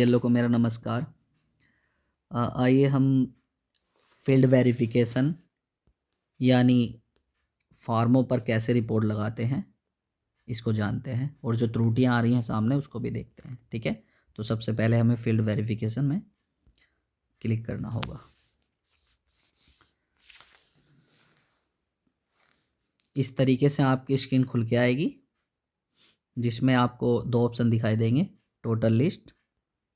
Yellow को मेरा नमस्कार। आइए हम फील्ड वेरिफिकेशन यानी फार्मों पर कैसे रिपोर्ट लगाते हैं इसको जानते हैं, और जो त्रुटियां आ रही हैं सामने उसको भी देखते हैं। ठीक है, तो सबसे पहले हमें फील्ड वेरिफिकेशन में क्लिक करना होगा। इस तरीके से आपकी स्क्रीन खुल के आएगी जिसमें आपको दो ऑप्शन दिखाई देंगे, टोटल लिस्ट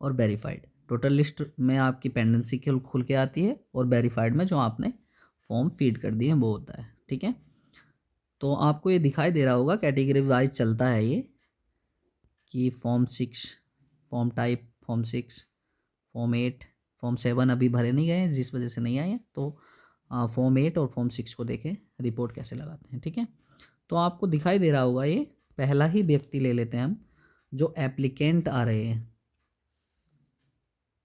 और वेरीफाइड। टोटल लिस्ट में आपकी पेंडेंसी खुल के आती है और वेरीफाइड में जो आपने फॉर्म फीड कर दिए वो होता है। ठीक है, तो आपको ये दिखाई दे रहा होगा कैटेगरी वाइज चलता है ये कि form 6, form type, form 6, form 8, form 7 अभी भरे नहीं गए हैं जिस वजह से नहीं आए हैं। तो फॉर्म 8 और फॉर्म 6 को देखें रिपोर्ट कैसे लगाते हैं। ठीक है, तो आपको दिखाई दे रहा होगा ये पहला ही व्यक्ति ले लेते हैं हम जो एप्लीकेंट आ रहे हैं।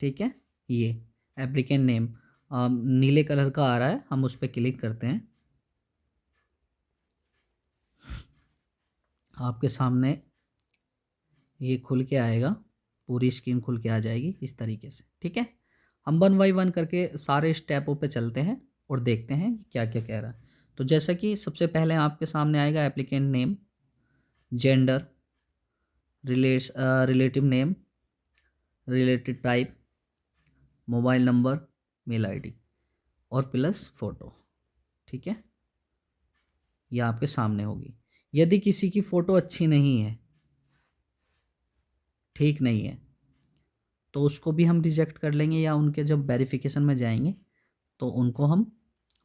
ठीक है, ये एप्लीकेंट नेम नीले कलर का आ रहा है, हम उस पर क्लिक करते हैं। आपके सामने ये खुल के आएगा, पूरी स्क्रीन खुल के आ जाएगी इस तरीके से। ठीक है, हम 1 बाई 1 करके सारे स्टेपों पे चलते हैं और देखते हैं क्या क्या कह रहा है। तो जैसा कि सबसे पहले आपके सामने आएगा applicant name, gender, relative name, related type, mobile number, mail ID और प्लस फ़ोटो। ठीक है, यह आपके सामने होगी। यदि किसी की फ़ोटो अच्छी नहीं है, ठीक नहीं है, तो उसको भी हम रिजेक्ट कर लेंगे, या उनके जब वेरिफिकेशन में जाएंगे तो उनको हम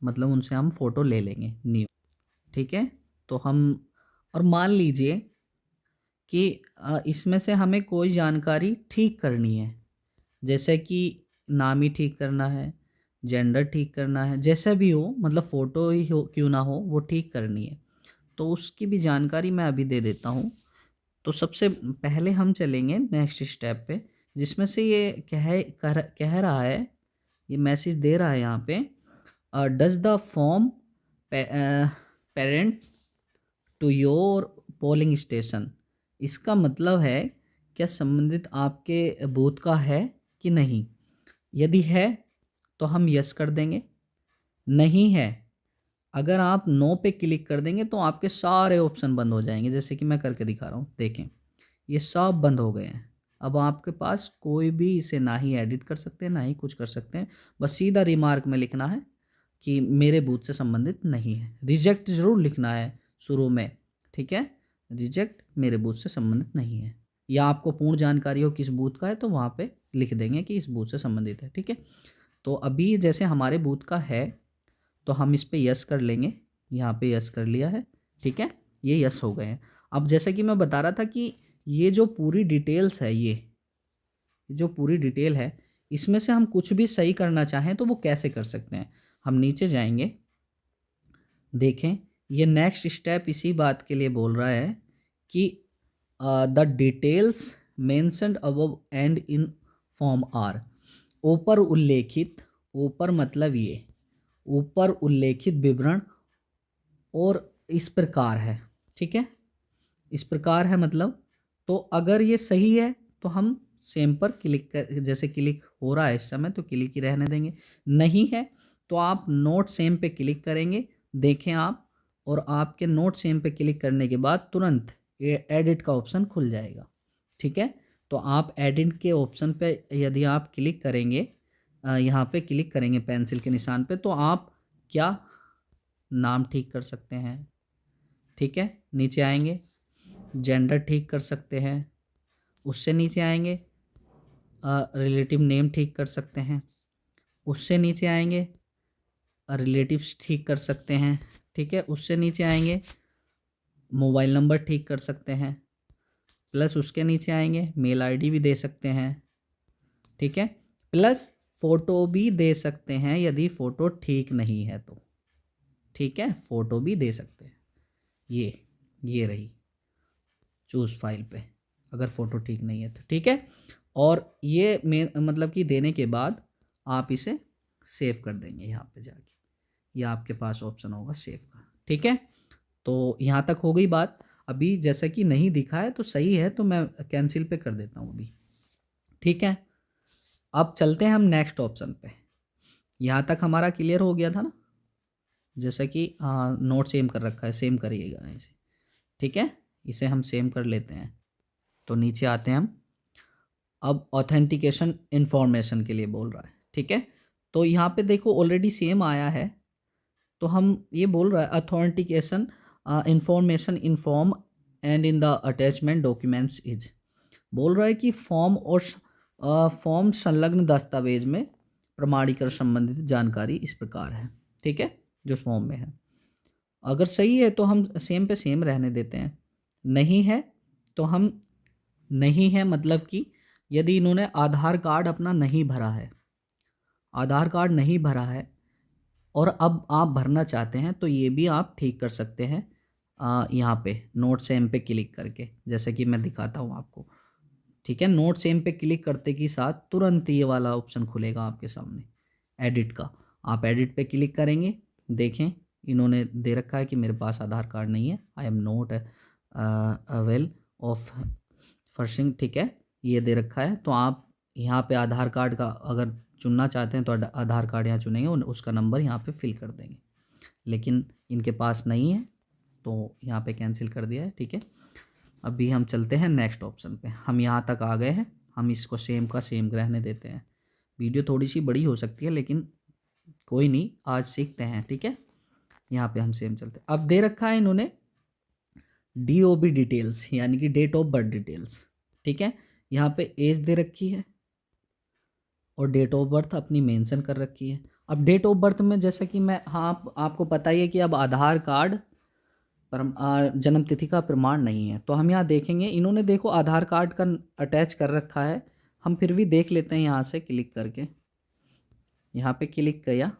मतलब उनसे हम फ़ोटो ले लेंगे न्यू। ठीक है, तो हम और मान लीजिए कि इसमें से हमें कोई जानकारी ठीक करनी है, जैसे कि नाम ही ठीक करना है, जेंडर ठीक करना है, जैसा भी हो, मतलब फ़ोटो ही हो क्यों ना हो वो ठीक करनी है, तो उसकी भी जानकारी मैं अभी दे देता हूँ। तो सबसे पहले हम चलेंगे नेक्स्ट स्टेप पे, जिसमें से ये कह रहा है, ये मैसेज दे रहा है यहाँ पे, does the form parent to your polling station. इसका मतलब है क्या संबंधित आपके बूथ का है कि नहीं। यदि है तो हम यस कर देंगे, नहीं है अगर आप नो पे क्लिक कर देंगे तो आपके सारे ऑप्शन बंद हो जाएंगे। जैसे कि मैं करके दिखा रहा हूँ, देखें ये सब बंद हो गए हैं। अब आपके पास कोई भी इसे ना ही एडिट कर सकते हैं ना ही कुछ कर सकते हैं, बस सीधा रिमार्क में लिखना है कि मेरे बूथ से संबंधित नहीं है। रिजेक्ट जरूर लिखना है शुरू में, ठीक है, रिजेक्ट मेरे बूथ से संबंधित नहीं है, या आपको पूर्ण जानकारी हो किस बूथ का है तो वहाँ पे लिख देंगे कि इस बूथ से संबंधित है। ठीक है, तो अभी जैसे हमारे बूथ का है तो हम इस पर यस कर लेंगे, यहाँ पे यस कर लिया है। ठीक है, ये यस हो गए हैं। अब जैसा कि मैं बता रहा था कि ये जो पूरी डिटेल्स है, ये जो पूरी डिटेल है, इसमें से हम कुछ भी सही करना चाहें तो वो कैसे कर सकते हैं। हम नीचे जाएंगे, देखें ये नेक्स्ट स्टेप इसी बात के लिए बोल रहा है कि the details mentioned above and in form are, ऊपर उल्लेखित, ऊपर मतलब ये ऊपर उल्लेखित विवरण और इस प्रकार है। ठीक है, इस प्रकार है मतलब, तो अगर ये सही है तो हम सेम पर क्लिक कर, जैसे क्लिक हो रहा है इस समय तो क्लिक ही रहने देंगे। नहीं है तो आप नोट सेम पे क्लिक करेंगे, देखें आप, और आपके नोट सेम पे क्लिक करने के बाद तुरंत ये एडिट का ऑप्शन खुल जाएगा। ठीक है, तो आप एडिट के ऑप्शन पे यदि आप क्लिक करेंगे, यहाँ पे क्लिक करेंगे पेंसिल के निशान पे, तो आप क्या नाम ठीक कर सकते हैं। ठीक है, नीचे आएंगे, जेंडर ठीक कर सकते हैं, उससे नीचे आएंगे रिलेटिव नेम ठीक कर सकते हैं, उससे नीचे आएंगे रिलेटिव्स ठीक कर सकते हैं। ठीक है, उससे नीचे आएंगे मोबाइल नंबर ठीक कर सकते हैं, प्लस उसके नीचे आएंगे मेल आईडी भी दे सकते हैं। ठीक है, प्लस फ़ोटो भी दे सकते हैं यदि फ़ोटो ठीक नहीं है तो। ठीक है, फ़ोटो भी दे सकते हैं। ये रही चूज़ फाइल पे, अगर फ़ोटो ठीक नहीं है तो। ठीक है, और ये मतलब कि देने के बाद आप इसे सेव कर देंगे यहाँ पे जाके, या आपके पास ऑप्शन होगा सेव का। ठीक है, तो यहाँ तक हो गई बात। अभी जैसा कि नहीं दिखा है तो सही है, तो मैं कैंसिल पे कर देता हूँ अभी। ठीक है, अब चलते हैं हम नेक्स्ट ऑप्शन पे। यहाँ तक हमारा क्लियर हो गया था ना, जैसा कि नोट सेम कर रखा है, सेम करिएगा इसे, ठीक है। इसे हम सेम कर लेते हैं। तो नीचे आते हैं हम, अब ऑथेंटिकेशन इन्फॉर्मेशन के लिए बोल रहा है, ठीक है। तो यहाँ पे देखो ऑलरेडी सेम आया है, तो हम ये बोल रहा है authentication information in form and in the attachment documents is, बोल रहा है कि फॉर्म और फॉर्म संलग्न दस्तावेज में प्रमाणीकरण संबंधित जानकारी इस प्रकार है, ठीक है, जो फॉर्म में है। अगर सही है तो हम सेम पे सेम रहने देते हैं, नहीं है तो हम नहीं है, मतलब कि यदि इन्होंने आधार कार्ड अपना नहीं भरा है, आधार कार्ड नहीं भरा है और अब आप भरना चाहते हैं, तो ये भी आप ठीक कर सकते हैं यहाँ पे नोट सेम पे क्लिक करके, जैसे कि मैं दिखाता हूँ आपको, ठीक है। नोट सेम पे क्लिक करते के साथ तुरंत ये वाला ऑप्शन खुलेगा आपके सामने एडिट का। आप एडिट पे क्लिक करेंगे, देखें इन्होंने दे रखा है कि मेरे पास आधार कार्ड नहीं है, I am not avail of फर्शिंग, ठीक है, ये दे रखा है। तो आप यहाँ पे आधार कार्ड का अगर चुनना चाहते हैं तो आधार कार्ड यहाँ चुनेंगे, उसका नंबर यहाँ पे फिल कर देंगे, लेकिन इनके पास नहीं है तो यहाँ पे कैंसिल कर दिया है, ठीक है। अभी हम चलते हैं नेक्स्ट ऑप्शन पे। हम यहाँ तक आ गए हैं, हम इसको सेम का सेम रहने देते हैं। वीडियो थोड़ी सी बड़ी हो सकती है लेकिन कोई नहीं, आज सीखते हैं, ठीक है। यहाँ पे हम सेम चलते हैं। अब दे रखा है इन्होंने DOB डिटेल्स, यानी कि डेट ऑफ बर्थ डिटेल्स, ठीक है। यहाँ पे एज दे रखी है और डेट ऑफ बर्थ अपनी मेंशन कर रखी है। अब डेट ऑफ बर्थ में जैसा कि मैं, हाँ आपको पता ही है कि अब आधार कार्ड पर जन्म तिथि का प्रमाण नहीं है, तो हम यहाँ देखेंगे, इन्होंने देखो आधार कार्ड का अटैच कर रखा है, हम फिर भी देख लेते हैं यहाँ से क्लिक करके। यहाँ पे क्लिक किया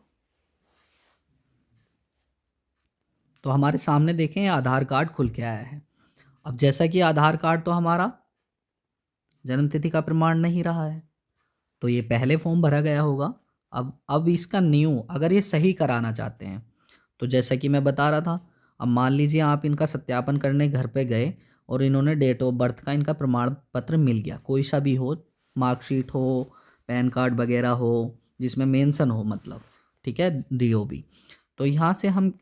तो हमारे सामने देखें आधार कार्ड खुल के आया है। अब जैसा कि आधार कार्ड तो हमारा जन्म तिथि का प्रमाण नहीं रहा है, तो ये पहले फॉर्म भरा गया होगा। अब इसका न्यू अगर ये सही कराना चाहते हैं, तो जैसा कि मैं बता रहा था, अब मान लीजिए आप इनका सत्यापन करने घर पे गए और इन्होंने डेट ऑफ बर्थ का इनका प्रमाण पत्र मिल गया, कोई सा भी हो, मार्कशीट हो, पैन कार्ड वगैरह हो, जिसमें मेंशन हो मतलब, ठीक है, DOB। तो यहाँ से हम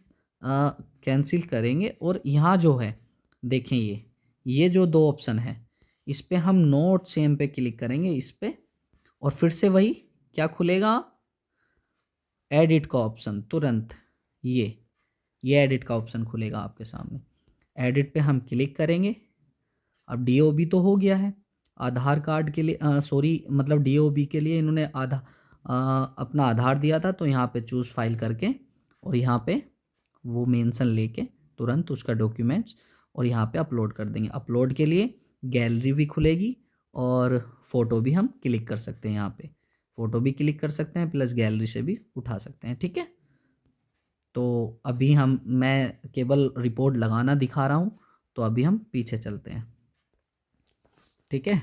कैंसिल करेंगे और यहाँ जो है देखें, ये जो दो ऑप्शन है, इस पर हम नोट सेम पे क्लिक करेंगे इस पर, और फिर से वही क्या खुलेगा, एडिट का ऑप्शन, तुरंत ये एडिट का ऑप्शन खुलेगा आपके सामने। एडिट पे हम क्लिक करेंगे। अब DOB तो हो गया है, आधार कार्ड के लिए सॉरी मतलब DOB के लिए इन्होंने अपना आधार दिया था, तो यहाँ पे चूज़ फाइल करके और यहाँ पे वो मेंशन लेके तुरंत उसका डॉक्यूमेंट्स और यहाँ पे अपलोड कर देंगे। अपलोड के लिए गैलरी भी खुलेगी और फ़ोटो भी हम क्लिक कर सकते हैं, यहाँ पे फ़ोटो भी क्लिक कर सकते हैं प्लस गैलरी से भी उठा सकते हैं, ठीक है। तो अभी मैं केवल रिपोर्ट लगाना दिखा रहा हूँ, तो अभी हम पीछे चलते हैं, ठीक है।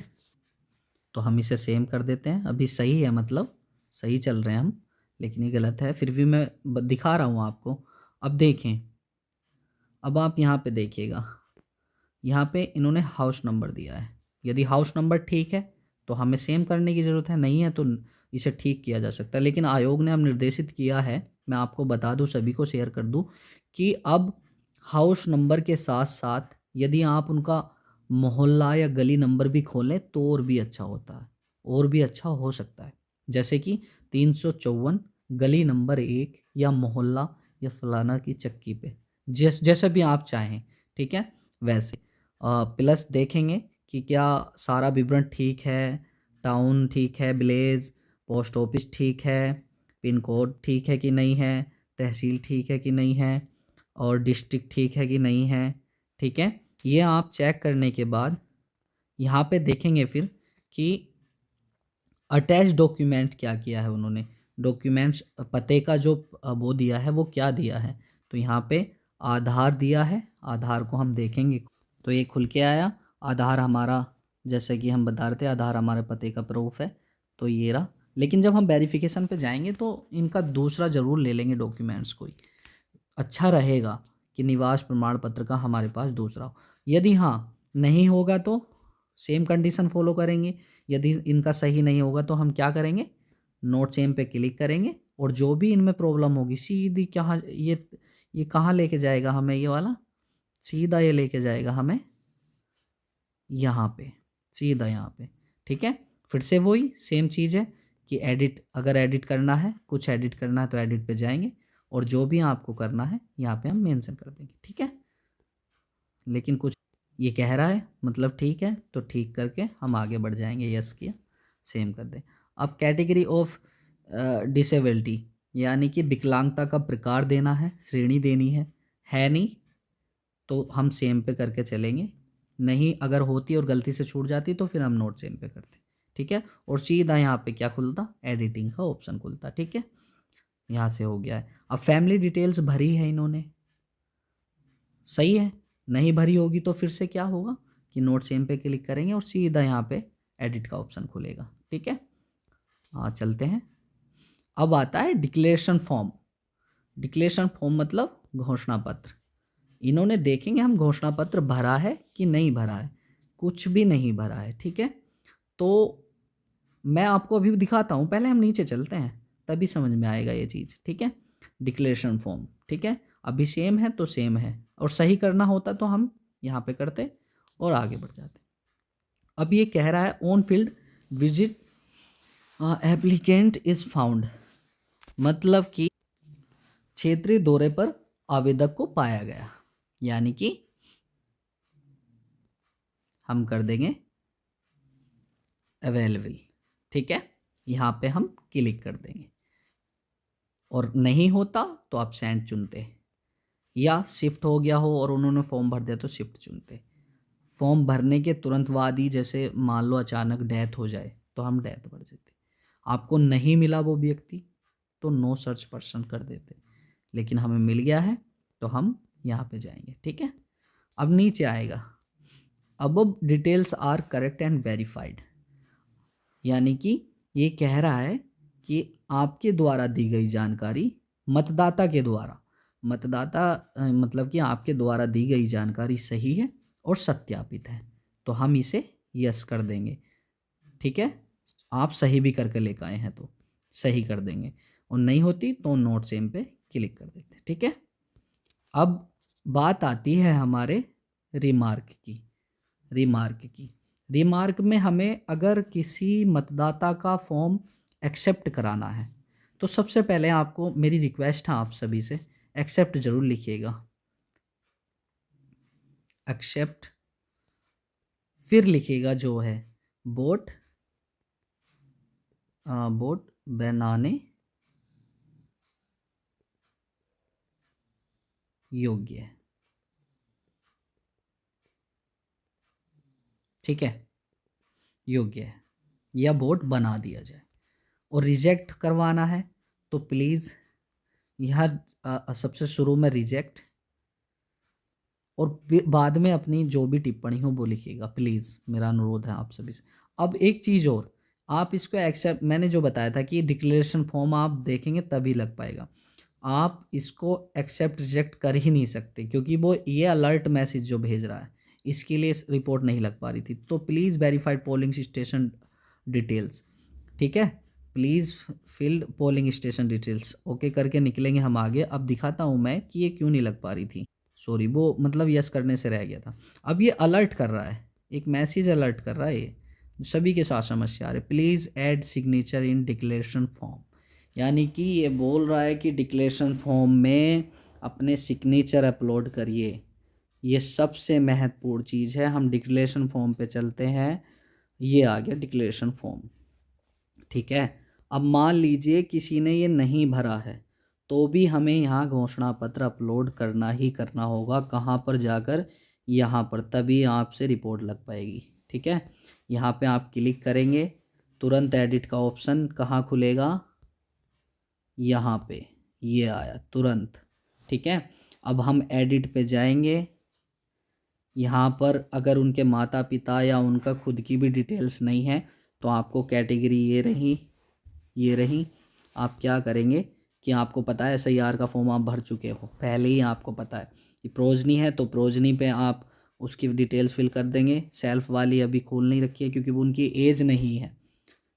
तो हम इसे सेम कर देते हैं, अभी सही है, मतलब सही चल रहे हैं हम, लेकिन ये गलत है, फिर भी मैं दिखा रहा हूँ आपको। अब देखें, अब आप यहाँ पे देखिएगा, यहाँ पे इन्होंने हाउस नंबर दिया है। यदि हाउस नंबर ठीक है तो हमें सेम करने की ज़रूरत है, नहीं है तो इसे ठीक किया जा सकता है। लेकिन आयोग ने अब निर्देशित किया है, मैं आपको बता दूं, सभी को शेयर कर दूं, कि अब हाउस नंबर के साथ साथ यदि आप उनका मोहल्ला या गली नंबर भी खोलें तो और भी अच्छा होता है, और भी अच्छा हो सकता है। जैसे कि 354 गली नंबर 1 या मोहल्ला या फलाना की चक्की पे, जैसा भी आप चाहें, ठीक है, वैसे प्लस देखेंगे कि क्या सारा विवरण ठीक है, टाउन ठीक है, विलेज, पोस्ट ऑफिस ठीक है, पिन कोड ठीक है कि नहीं है, तहसील ठीक है कि नहीं है, और डिस्ट्रिक्ट ठीक है कि नहीं है, ठीक है। ये आप चेक करने के बाद यहाँ पे देखेंगे फिर कि अटैच डॉक्यूमेंट क्या किया है उन्होंने, डॉक्यूमेंट्स पते का जो वो दिया है वो क्या दिया है, तो यहाँ पे आधार दिया है। आधार को हम देखेंगे तो ये खुल के आया, आधार हमारा, जैसे कि हम बता रहे थे, आधार हमारे पते का प्रूफ है, तो ये रहा। लेकिन जब हम वेरिफिकेशन पे जाएंगे तो इनका दूसरा ज़रूर ले लेंगे डॉक्यूमेंट्स, कोई अच्छा रहेगा कि निवास प्रमाण पत्र का हमारे पास दूसरा हो। यदि हाँ नहीं होगा तो सेम कंडीशन फॉलो करेंगे। यदि इनका सही नहीं होगा तो हम क्या करेंगे, नोट सेम पे क्लिक करेंगे और जो भी इनमें प्रॉब्लम होगी सीधी कहाँ ये कहाँ लेके जाएगा हमें, ये वाला सीधा ये लेके जाएगा हमें यहाँ पे, सीधा यहाँ पे। ठीक है, फिर से वही सेम चीज़ है कि एडिट, अगर एडिट करना है, कुछ एडिट करना है तो एडिट पे जाएंगे और जो भी आपको करना है यहाँ पे हम मेंशन कर देंगे। ठीक है, लेकिन कुछ ये कह रहा है मतलब ठीक है, तो ठीक करके हम आगे बढ़ जाएंगे। यस किया, सेम कर दें। अब कैटेगरी ऑफ डिसेबिलिटी यानी कि विकलांगता का प्रकार देना है, श्रेणी देनी है नहीं तो हम सेम पे करके चलेंगे, नहीं अगर होती और गलती से छूट जाती तो फिर हम नोट सेम पे करते। ठीक है, और सीधा यहाँ पे क्या खुलता, एडिटिंग का ऑप्शन खुलता। ठीक है, यहाँ से हो गया है। अब फैमिली डिटेल्स भरी है इन्होंने, सही है, नहीं भरी होगी तो फिर से क्या होगा कि नोट सेम पे क्लिक करेंगे और सीधा यहाँ पे एडिट का ऑप्शन खुलेगा। ठीक है, हाँ चलते हैं। अब आता है डिक्लेरेशन फॉर्म। डिक्लेरेशन फॉर्म मतलब घोषणा पत्र। इन्होंने देखेंगे हम घोषणा पत्र भरा है कि नहीं भरा है, कुछ भी नहीं भरा है। ठीक है, तो मैं आपको अभी दिखाता हूँ, पहले हम नीचे चलते हैं तभी समझ में आएगा ये चीज़। ठीक है, डिक्लेरेशन फॉर्म, ठीक है, अभी सेम है तो सेम है, और सही करना होता तो हम यहाँ पे करते और आगे बढ़ जाते। अब ये कह रहा है on field visit applicant is found, मतलब कि क्षेत्रीय दौरे पर आवेदक को पाया गया, यानी कि हम कर देंगे अवेलेबल। ठीक है, यहाँ पे हम क्लिक कर देंगे और नहीं होता तो आप सेंड चुनते, या शिफ्ट हो गया हो और उन्होंने फॉर्म भर दिया तो शिफ्ट चुनते। फॉर्म भरने के तुरंत बाद ही जैसे मान लो अचानक डेथ हो जाए तो हम डेथ भर देते। आपको नहीं मिला वो व्यक्ति तो नो सर्च पर्सन कर देते, लेकिन हमें मिल गया है तो हम यहाँ पे जाएंगे। ठीक है, अब नीचे आएगा above details are correct and verified, यानी कि ये कह रहा है कि आपके द्वारा दी गई जानकारी, मतदाता के द्वारा, मतलब कि आपके द्वारा दी गई जानकारी सही है और सत्यापित है, तो हम इसे यस कर देंगे। ठीक है, आप सही भी करके लेकर आए हैं तो सही कर देंगे, और नहीं होती तो नोट सेम पे क्लिक कर देते। ठीक है, अब बात आती है हमारे रिमार्क में हमें अगर किसी मतदाता का फॉर्म एक्सेप्ट कराना है तो सबसे पहले आपको मेरी रिक्वेस्ट है आप सभी से, एक्सेप्ट जरूर लिखिएगा, एक्सेप्ट, फिर लिखिएगा जो है वोट बनाने योग्य है। ठीक है, योग्य है या वोट बना दिया जाए। और रिजेक्ट करवाना है तो प्लीज़ यहाँ सबसे शुरू में रिजेक्ट, और बाद में अपनी जो भी टिप्पणी हो वो लिखिएगा प्लीज़, मेरा अनुरोध है आप सभी से। अब एक चीज़ और, आप इसको एक्सेप्ट, मैंने जो बताया था कि डिक्लेरेशन फॉर्म आप देखेंगे तभी लग पाएगा, आप इसको एक्सेप्ट रिजेक्ट कर ही नहीं सकते क्योंकि वो ये अलर्ट मैसेज जो भेज रहा है इसके लिए रिपोर्ट नहीं लग पा रही थी। तो please verified polling station details, ठीक है, please field polling station details, okay करके निकलेंगे हम आगे। अब दिखाता हूँ मैं कि ये क्यों नहीं लग पा रही थी, सॉरी वो मतलब यस करने से रह गया था। अब ये अलर्ट कर रहा है, एक मैसेज अलर्ट कर रहा है, ये सभी के साथ समस्या आ रही है, please add signature in declaration form, यानी कि ये बोल रहा है कि डिक्लेरेशन फॉर्म में अपने सिग्नेचर अपलोड करिए। ये सबसे महत्वपूर्ण चीज़ है। हम डिक्लेरेशन फॉर्म पे चलते हैं, ये आ गया डिक्लेरेशन फॉर्म। ठीक है, अब मान लीजिए किसी ने ये नहीं भरा है तो भी हमें यहाँ घोषणा पत्र अपलोड करना ही करना होगा। कहाँ पर जाकर, यहाँ पर, तभी आपसे रिपोर्ट लग पाएगी। ठीक है, यहाँ पे आप क्लिक करेंगे, तुरंत एडिट का ऑप्शन कहाँ खुलेगा, यहाँ पे, ये आया तुरंत। ठीक है, अब हम एडिट पे जाएंगे, यहाँ पर अगर उनके माता पिता या उनका खुद की भी डिटेल्स नहीं है तो आपको कैटेगरी ये रही, आप क्या करेंगे कि आपको पता है SIR का फॉर्म आप भर चुके हो, पहले ही आपको पता है कि प्रोजनी है तो प्रोजनी पे आप उसकी डिटेल्स फिल कर देंगे। सेल्फ वाली अभी खोल नहीं रखी है क्योंकि वो उनकी एज नहीं है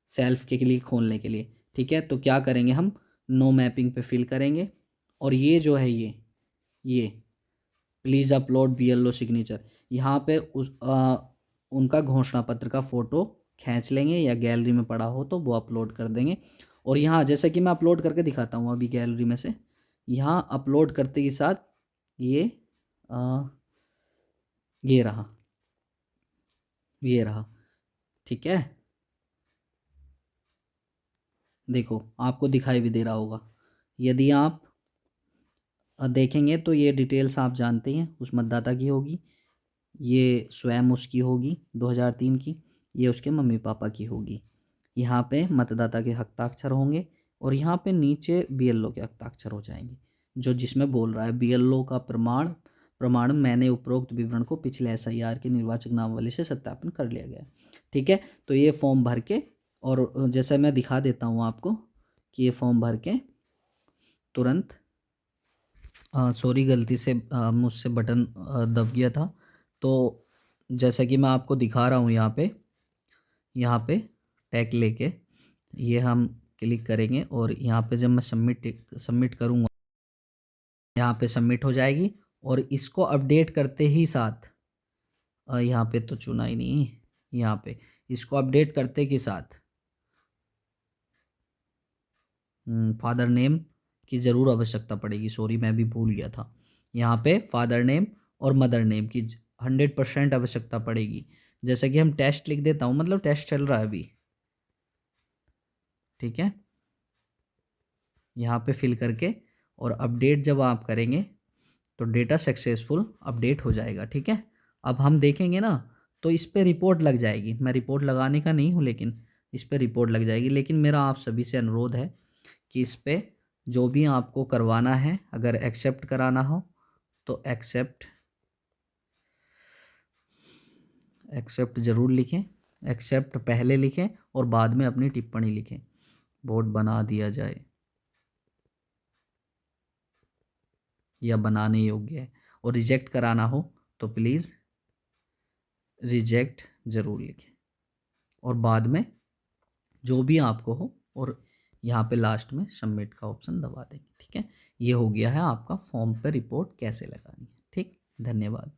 सेल्फ के लिए खोलने के लिए, ठीक है। तो क्या करेंगे हम, नो मैपिंग पे फिल करेंगे और ये जो है ये प्लीज़ अपलोड BLO सिग्नेचर, यहाँ पे उनका घोषणा पत्र का फ़ोटो खींच लेंगे या गैलरी में पड़ा हो तो वो अपलोड कर देंगे। और यहाँ जैसे कि मैं अपलोड करके दिखाता हूँ अभी गैलरी में से, यहाँ अपलोड करते के साथ ये ये रहा, ये रहा, ठीक है। देखो आपको दिखाई भी दे रहा होगा। यदि आप देखेंगे तो ये डिटेल्स आप जानते हैं उस मतदाता की होगी, ये स्वयं उसकी होगी 2003 की, ये उसके मम्मी पापा की होगी। यहाँ पे मतदाता के हस्ताक्षर होंगे और यहाँ पे नीचे BLO के हस्ताक्षर हो जाएंगे, जो जिसमें बोल रहा है BLO का प्रमाण मैंने उपरोक्त विवरण को पिछले SIR के निर्वाचक नामावली से सत्यापन कर लिया गया, ठीक है। तो ये फॉर्म भर के, और जैसा मैं दिखा देता हूँ आपको कि ये फॉर्म भर के तुरंत, सॉरी गलती से मुझसे बटन दब गया था। तो जैसा कि मैं आपको दिखा रहा हूँ यहाँ पे टैग लेके ये हम क्लिक करेंगे और यहाँ पे जब मैं सबमिट करूँगा, यहाँ पे सबमिट हो जाएगी। और इसको अपडेट करते ही साथ, यहाँ पे तो चुना ही नहीं, यहाँ पे इसको अपडेट करते के साथ फादर नेम की ज़रूर आवश्यकता पड़ेगी, सॉरी मैं भी भूल गया था। यहाँ पे फादर नेम और मदर नेम की 100% आवश्यकता पड़ेगी। जैसे कि हम टेस्ट लिख देता हूँ, मतलब टेस्ट चल रहा है अभी, ठीक है। यहाँ पे फिल करके और अपडेट जब आप करेंगे तो डेटा सक्सेसफुल अपडेट हो जाएगा, ठीक है। अब हम देखेंगे ना तो इस पर रिपोर्ट लग जाएगी। मैं रिपोर्ट लगाने का नहीं हूँ लेकिन इस पर रिपोर्ट लग जाएगी। लेकिन मेरा आप सभी से अनुरोध है कि इस पर जो भी आपको करवाना है, अगर एक्सेप्ट कराना हो तो एक्सेप्ट ज़रूर लिखें, एक्सेप्ट पहले लिखें और बाद में अपनी टिप्पणी लिखें। बोर्ड बना दिया जाए या बनाने योग्य है। और रिजेक्ट कराना हो तो प्लीज़ रिजेक्ट ज़रूर लिखें और बाद में जो भी आपको हो, और यहाँ पे लास्ट में सबमिट का ऑप्शन दबा देंगे, ठीक है। ये हो गया है आपका फॉर्म पे रिपोर्ट कैसे लगानी है, ठीक। धन्यवाद।